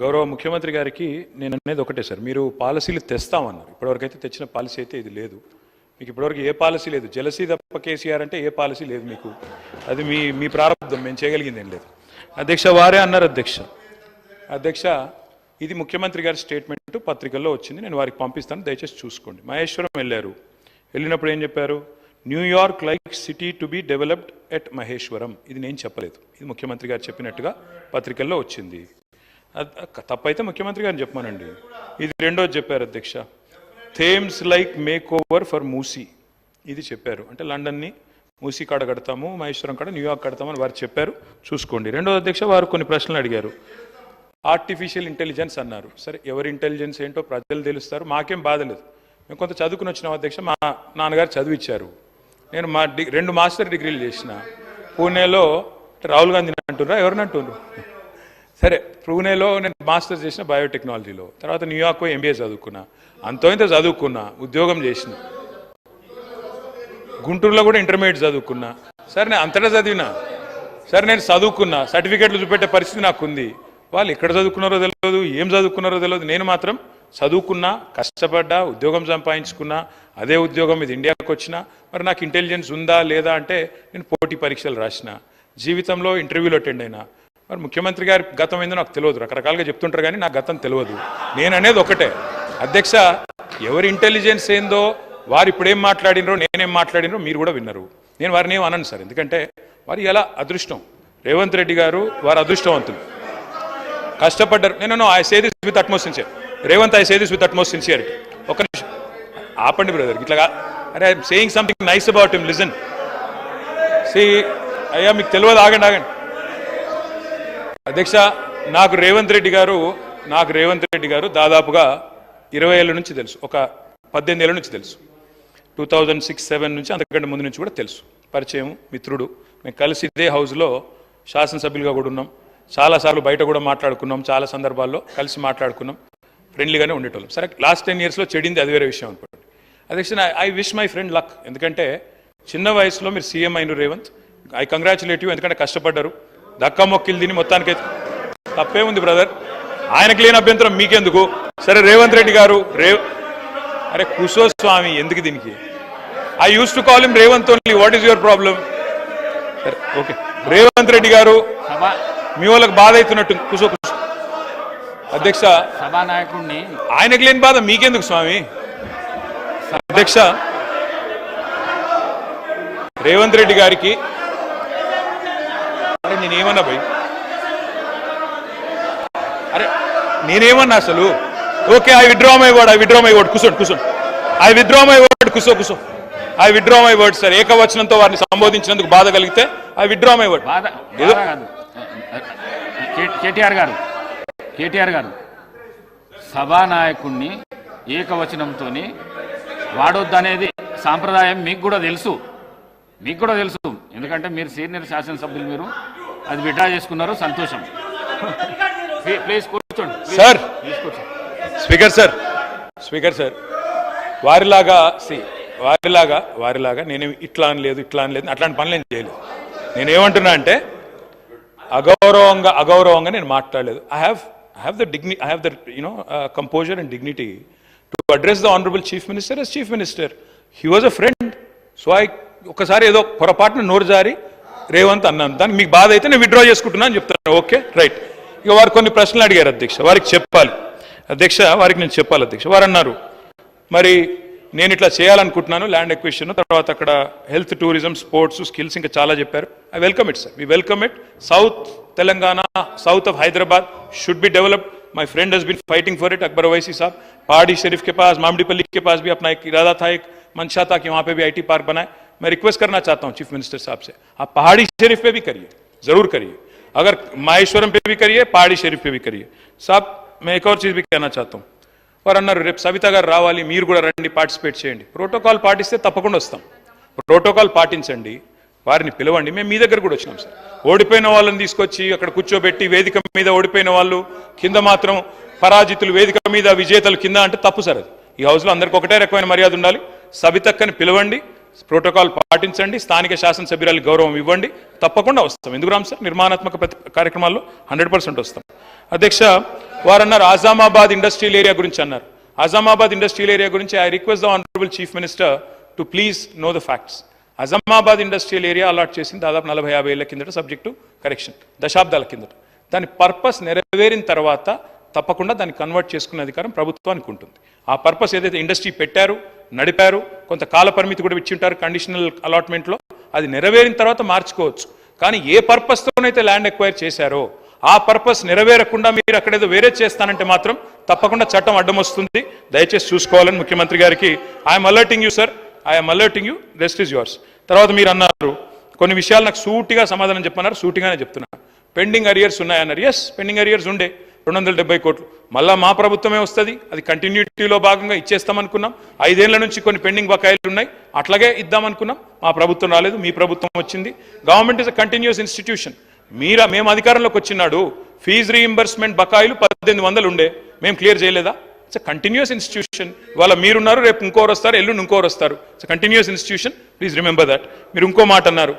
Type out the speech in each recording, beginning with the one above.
గౌరవ ముఖ్యమంత్రి గారికి నేను అనేది ఒకటే సార్, మీరు పాలసీలు తెస్తామన్నారు. ఇప్పటివరకు తెచ్చిన పాలసీ అయితే ఇది లేదు. మీకు ఇప్పటివరకు ఏ పాలసీ లేదు. జలసీ తప్ప కేసీఆర్ అంటే ఏ పాలసీ లేదు మీకు. అది మీ ప్రారంభం, మేము చేయగలిగింది ఏం లేదు. అధ్యక్ష వారే అన్నారు. అధ్యక్ష ఇది ముఖ్యమంత్రి గారి స్టేట్మెంట్ పత్రికల్లో వచ్చింది, నేను వారికి పంపిస్తాను, దయచేసి చూసుకోండి. మహేశ్వరం వెళ్ళినప్పుడు ఏం చెప్పారు? New York like city to be developed at Maheshwaram. ఇది నేను చెప్పలేదు, ఇది ముఖ్యమంత్రి గారు చెప్పినట్టుగా పత్రికల్లో వచ్చింది. తప్పైతే ముఖ్యమంత్రి గారిని చెప్పమానండి. ఇది రెండోది చెప్పారు అధ్యక్ష, Thames like make over for Musi. ఇది చెప్పారు, అంటే లండన్ని మూసీ కాడ కడతాము, మహేశ్వరం కాడ న్యూయార్క్ కడతామని వారు చెప్పారు, చూసుకోండి. రెండోది అధ్యక్ష, వారు కొన్ని ప్రశ్నలు అడిగారు. ఆర్టిఫిషియల్ ఇంటెలిజెన్స్ అన్నారు. సరే, ఎవరి ఇంటెలిజెన్స్ ఏంటో ప్రజలు తెలుస్తారు, మాకేం బాధ లేదు. మేము కొంత చదువుకుని వచ్చినాం అధ్యక్ష. మా నాన్నగారు చదివిచ్చారు. నేను 2 మాస్టర్ డిగ్రీలు చేసిన. పూణేలో రాహుల్ గాంధీని అంటున్నారా, ఎవరిని అంటున్నారు? సరే, పూణేలో నేను మాస్టర్స్ చేసిన బయోటెక్నాలజీలో. తర్వాత న్యూయార్క్ MBA చదువుకున్నా. అంతో ఇంత చదువుకున్నా, ఉద్యోగం చేసిన. గుంటూరులో కూడా ఇంటర్మీడియట్ చదువుకున్నా. సరే, నేను అంతటా చదివినా. సరే, నేను చదువుకున్నా, సర్టిఫికేట్లు చూపెట్టే పరిస్థితి నాకుంది. వాళ్ళు ఎక్కడ చదువుకున్నారో తెలియదు, ఏం చదువుకున్నారో తెలియదు. నేను మాత్రం చదువుకున్నా, కష్టపడ్డా, ఉద్యోగం సంపాదించుకున్నా. అదే ఉద్యోగం ఇది ఇండియాకి వచ్చినా. మరి నాకు ఇంటెలిజెన్స్ ఉందా లేదా అంటే నేను పోటీ పరీక్షలు రాసిన, జీవితంలో ఇంటర్వ్యూలో అటెండ్ అయినా. మరి ముఖ్యమంత్రి గారి గతం ఏందో నాకు తెలియదు, రకరకాలుగా చెప్తుంటారు కానీ నాకు గతం తెలియదు. నేను అనేది ఒకటే అధ్యక్ష, ఎవరి ఇంటెలిజెన్స్ ఏందో వారు ఇప్పుడేం మాట్లాడినరో నేనేం మాట్లాడినరో మీరు కూడా విన్నారు. నేను వారిని ఏం అనను సార్, ఎందుకంటే వారు ఎలా అదృష్టం. రేవంత్ రెడ్డి గారు వారు అదృష్టవంతులు, కష్టపడ్డారు. నేను I say this with utmost sincere. Revanth, I say this with utmost sincerity. ఒక నిమిషం ఆపండి బ్రదర్, ఇట్లాగా. అరే, I'm saying something nice about him, listen. సి అయ్యా, మీకు తెలియదు, ఆగండి. అధ్యక్ష, నాకు రేవంత్ రెడ్డి గారు దాదాపుగా 20 ఏళ్ళ నుంచి తెలుసు, ఒక 18 ఏళ్ళ నుంచి తెలుసు. 2006-07 నుంచి, అంతకంటే ముందు నుంచి కూడా తెలుసు. పరిచయం, మిత్రుడు. మేము కలిసి ఇదే హౌస్లో శాసనసభ్యులుగా కూడా ఉన్నాం. చాలాసార్లు బయట కూడా మాట్లాడుకున్నాం, చాలా సందర్భాల్లో కలిసి మాట్లాడుకున్నాం, ఫ్రెండ్లీగానే ఉండేటోళ్ళం. సరే, లాస్ట్ 10 ఇయర్స్లో చెడింది అది వేరే విషయం అనుకోండి. అధ్యక్ష, I wish my friend luck. ఎందుకంటే చిన్న వయసులో మీరు సీఎం అయిన రేవంత్, ఐ కంగ్రాచులేట్ యూ. ఎందుకంటే కష్టపడ్డారు, దక్కా మొక్కిలు తిని మొత్తానికి. తప్పే ఉంది బ్రదర్, ఆయనకు లేని అభ్యంతరం మీకెందుకు? సరే, రేవంత్ రెడ్డి గారు అరే కుసో స్వామి, ఎందుకు దీనికి? I use to call him Revanth only. What is your problem? సరే, ఓకే. రేవంత్ రెడ్డి గారు, మీ వాళ్ళకి బాధ అవుతున్నట్టు. కుసో అధ్యక్ష, సభానాయకుడిని ఆయనకు లేని బాధ మీకెందుకు స్వామి? అధ్యక్ష, రేవంత్ రెడ్డి గారికి నేనేమన్నా భయ్? అరే, నేనేమన్నా అసలు? Okay, I withdraw my word. కూర్చోండి. I withdraw my word. కూర్చో. I withdraw my word sir. ఏకవచనంతో వారిని సంబోధించినందుకు బాధ కలిగితే I withdraw my word. KTR గారు సభానాయకుడిని ఏకవచనంతో వాడొద్దనేది సాంప్రదాయం మీకు కూడా తెలుసు. ఎందుకంటే మీరు సీనియర్ శాసనసభ్యులు, మీరు అది విడ్డా చేసుకున్నారు, సంతోషం. ప్లీజ్ కూర్చోండి సార్. స్పీకర్ సార్, వారిలాగా నేనేం ఇట్లా అనలేదు అట్లాంటి పనులు ఏం చేయలేదు. నేనేమంటున్నా అంటే అగౌరవంగా నేను మాట్లాడలేదు. I have the composure and dignity to address the honorable chief minister as chief minister. He was a friend. So ఒకసారి ఏదో పొరపాటున నోరు జారి రేవంత్ అన్నాను, దానికి మీకు బాధ అయితే నేను విత్డ్రా చేసుకుంటున్నా అని చెప్తాను. Okay, right. ఇక వారు కొన్ని ప్రశ్నలు అడిగారు అధ్యక్ష, వారికి నేను చెప్పాలి అధ్యక్ష. వారు అన్నారు, మరి నేను ఇట్లా చేయాలనుకుంటున్నాను, ల్యాండ్ ఎక్విజిషన్, తర్వాత అక్కడ హెల్త్, టూరిజం, స్పోర్ట్స్, స్కిల్స్, ఇంకా చాలా చెప్పారు. I welcome it sir, we welcome it. South Telangana, south of Hyderabad should be developed. My friend has been fighting for it, Akbar Owaisi साहब. पहाड़ी शरीफ के पास, मामडीपल्ली के पास भी अपना एक इरादा था, एक मंशा था कि वहाँ पे भी IT पार्क बनाए. मैं रिक्वेस्ट करना चाहता हूँ चीफ मिनिस्टर साहब से, आप पहाड़ी शरीफ पे भी करिए, जरूर करिए. अगर माहेश्वरम पे भी करिए, पहाड़ी शरीफ पे भी करिए. साहब, मैं एक और चीज भी कहना चाहता हूँ. వారు అన్నారు, రేపు సవిత గారు రావాలి, మీరు కూడా రండి, పార్టిసిపేట్ చేయండి. ప్రోటోకాల్ పాటిస్తే తప్పకుండా వస్తాం. ప్రోటోకాల్ పాటించండి, వారిని పిలవండి. మేము మీ దగ్గర కూడా వచ్చినాం సార్. ఓడిపోయిన వాళ్ళని తీసుకొచ్చి అక్కడ కూర్చోబెట్టి వేదిక మీద ఓడిపోయిన వాళ్ళు కింద మాత్రం పరాజితులు, వేదిక మీద విజేతలు కింద అంటే తప్పు సార్. అది ఈ హౌస్లో అందరికీ ఒకటే రకమైన మర్యాద ఉండాలి. సవితక్కని పిలవండి, ప్రోటోకాల్ పాటించండి, స్థానిక శాసనసభ్యురాలకు గౌరవం ఇవ్వండి, తప్పకుండా వస్తాం. ఎందుకు రాం సార్? నిర్మాణాత్మక కార్యక్రమాల్లో 100% వస్తాం. అధ్యక్ష, వారు అన్నారు ఆజామాబాద్ ఇండస్ట్రియల్ ఏరియా గురించి అన్నారు. ఆజామాబాద్ ఇండస్ట్రియల్ ఏరియా గురించి I request the honourable chief minister to please know the facts. Azamabad industrial area allot చేసింది దాదాపు 40-50 ఏళ్ల కిందట, సబ్జెక్టు కరెక్షన్, దశాబ్దాల కిందట. దాని పర్పస్ నెరవేరిన తర్వాత తప్పకుండా దాన్ని కన్వర్ట్ చేసుకునే అధికారం ప్రభుత్వానికి ఉంటుంది. ఆ పర్పస్ ఏదైతే ఇండస్ట్రీ పెట్టారు, నడిపారు, కొంత కాల పరిమితి కూడా ఇచ్చి ఉంటారు కండిషనల్ అలాట్మెంట్లో, అది నెరవేరిన తర్వాత మార్చుకోవచ్చు. కానీ ఏ పర్పస్తోనైతే ల్యాండ్ ఎక్వైర్ చేశారో ఆ పర్పస్ నెరవేరకుండా మీరు అక్కడేదో వేరే చేస్తానంటే మాత్రం తప్పకుండా చట్టం అడ్డం వస్తుంది. దయచేసి చూసుకోవాలని ముఖ్యమంత్రి గారికి I'm alerting you sir, I'm alerting you, rest is yours. తర్వాత మీరు అన్నారు కొన్ని విషయాలు నాకు సూటిగా సమాధానం చెప్పన్నారు, సూటిగానే చెప్తున్నా. పెండింగ్ అరియర్స్ ఉన్నాయన్నారు. ఎస్, పెండింగ్ అరియర్స్ ఉండే 270 కోట్లు. మళ్ళా మా ప్రభుత్వమే వస్తుంది, అది కంటిన్యూటీలో భాగంగా ఇచ్చేస్తామనుకున్నాం. 5 ఏళ్ల నుంచి కొన్ని పెండింగ్ బకాయిలు ఉన్నాయి, అట్లాగే ఇద్దామనుకున్నాం. మా ప్రభుత్వం రాలేదు, మీ ప్రభుత్వం వచ్చింది. Government is a continuous institution. మేము అధికారంలోకి వచ్చినాడు ఫీజు రీయింబర్స్మెంట్ బకాయిలు 1800 ఉండే, మేము క్లియర్ చేయలేదా? It's a continuous institution. ఇవాళ మీరున్నారు, రేపు ఇంకోరు వస్తారు, ఎల్లుండి ఇంకోరు వస్తారు. It's a continuous institution, please remember that. మీరు ఇంకో మాట అన్నారు,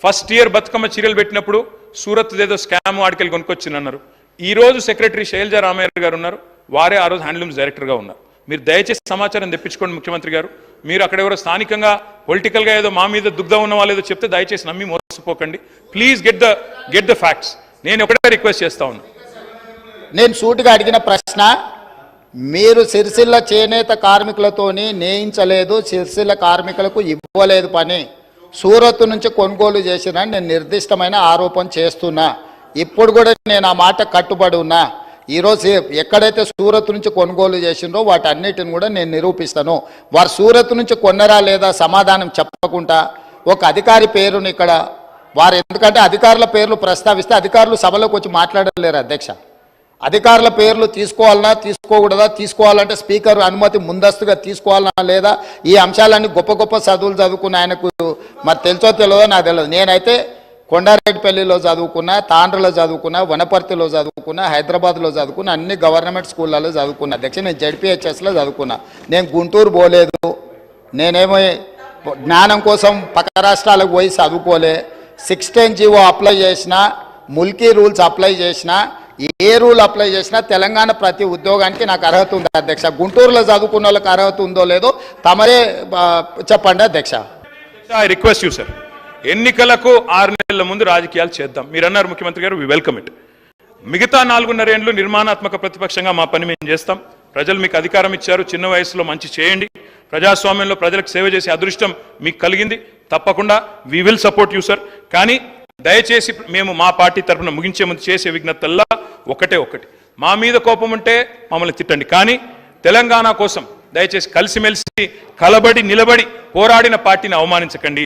ఫస్ట్ ఇయర్ బతుకమ్మ చీరలు పెట్టినప్పుడు సూరత్ ఏదో స్కామ్ ఆడికెళ్ళి కొనుక్కొచ్చిందన్నారు. ఈ రోజు సెక్రటరీ శైలజా రామయ్య గారు ఉన్నారు, వారే ఆ రోజు హ్యాండ్లూమ్స్ డైరెక్టర్గా ఉన్నారు. మీరు దయచేసి సమాచారం తెప్పించుకోండి ముఖ్యమంత్రి గారు. మీరు అక్కడ ఎవరో స్థానికంగా పొలిటికల్గా ఏదో మా మీద దుగ్ధం ఉన్న వాళ్ళు ఏదో చెప్తే దయచేసి నమ్మి మోసపోకండి. Please get the facts. నేను ఒకటే రిక్వెస్ట్ చేస్తా ఉన్నా. నేను సూటిగా అడిగిన ప్రశ్న, మీరు సిరిసిల్ల చేనేత కార్మికులతోని నేయించలేదు, సిరిసిల్ల కార్మికులకు ఇవ్వలేదు పని, సూరత్ నుంచి కొనుగోలు చేసిన నేను నిర్దిష్టమైన ఆరోపణ చేస్తున్నా. ఇప్పుడు కూడా నేను ఆ మాట కట్టుబడి ఉన్నా. ఈరోజు ఎక్కడైతే సూరత్ నుంచి కొనుగోలు చేసిండ్రో వాటన్నిటిని కూడా నేను నిరూపిస్తాను. వారు సూరత్ నుంచి కొన్నరా లేదా సమాధానం చెప్పకుండా ఒక అధికారి పేరుని ఇక్కడ వారు, ఎందుకంటే అధికారుల పేర్లు ప్రస్తావిస్తే అధికారులు సభలోకి వచ్చి మాట్లాడలేరు అధ్యక్ష. అధికారుల పేర్లు తీసుకోవాలన్నా తీసుకోకూడదా, తీసుకోవాలంటే స్పీకర్ అనుమతి ముందస్తుగా తీసుకోవాలన్నా లేదా, ఈ అంశాలన్నీ గొప్ప గొప్ప చదువులు చదువుకున్న ఆయనకు మరి తెలుసో తెలియదో నాకు తెలియదు. నేనైతే కొండారెడ్డిపల్లిలో చదువుకున్నా, తాండ్రలో చదువుకున్నా, వనపర్తిలో చదువుకున్నా, హైదరాబాద్లో చదువుకున్నా, అన్ని గవర్నమెంట్ స్కూళ్ళలో చదువుకున్నా అధ్యక్ష. నేను జడ్పీహెచ్ఎస్లో చదువుకున్నా. నేను గుంటూరు పోలేదు, నేనేమో జ్ఞానం కోసం పక్క రాష్ట్రాలకు పోయి చదువుకోలే. 16 జీవో అప్లై చేసినా, ముల్కీ రూల్స్ అప్లై చేసినా, ఏ రూల్ అప్లై చేసినా తెలంగాణ ప్రతి ఉద్యోగానికి నాకు అర్హత ఉంది అధ్యక్ష. గుంటూరులో చదువుకున్న వాళ్ళకి అర్హత ఉందో లేదో తమరే చెప్పండి అధ్యక్ష. ఐ రిక్వెస్ట్ యూ సార్, ఎన్నికలకు 6 నెలల ముందు రాజకీయాలు చేద్దాం. మీరు అన్నారు ముఖ్యమంత్రి గారు, వి వెల్కమ్ ఇట్. మిగతా 4.5 ఏళ్ళు నిర్మాణాత్మక ప్రతిపక్షంగా మా పని మేము చేస్తాం. ప్రజలు మీకు అధికారం ఇచ్చారు, చిన్న వయసులో మంచి చేయండి. ప్రజాస్వామ్యంలో ప్రజలకు సేవ చేసే అదృష్టం మీకు కలిగింది. తప్పకుండా we will support you sir. కానీ దయచేసి మేము మా పార్టీ తరఫున ముగించే ముందు చేసే విజ్ఞతల్లా ఒకటి, మా మీద కోపం ఉంటే మమ్మల్ని తిట్టండి, కానీ తెలంగాణ కోసం దయచేసి కలిసిమెలిసి కలబడి నిలబడి పోరాడిన పార్టీని అవమానించకండి.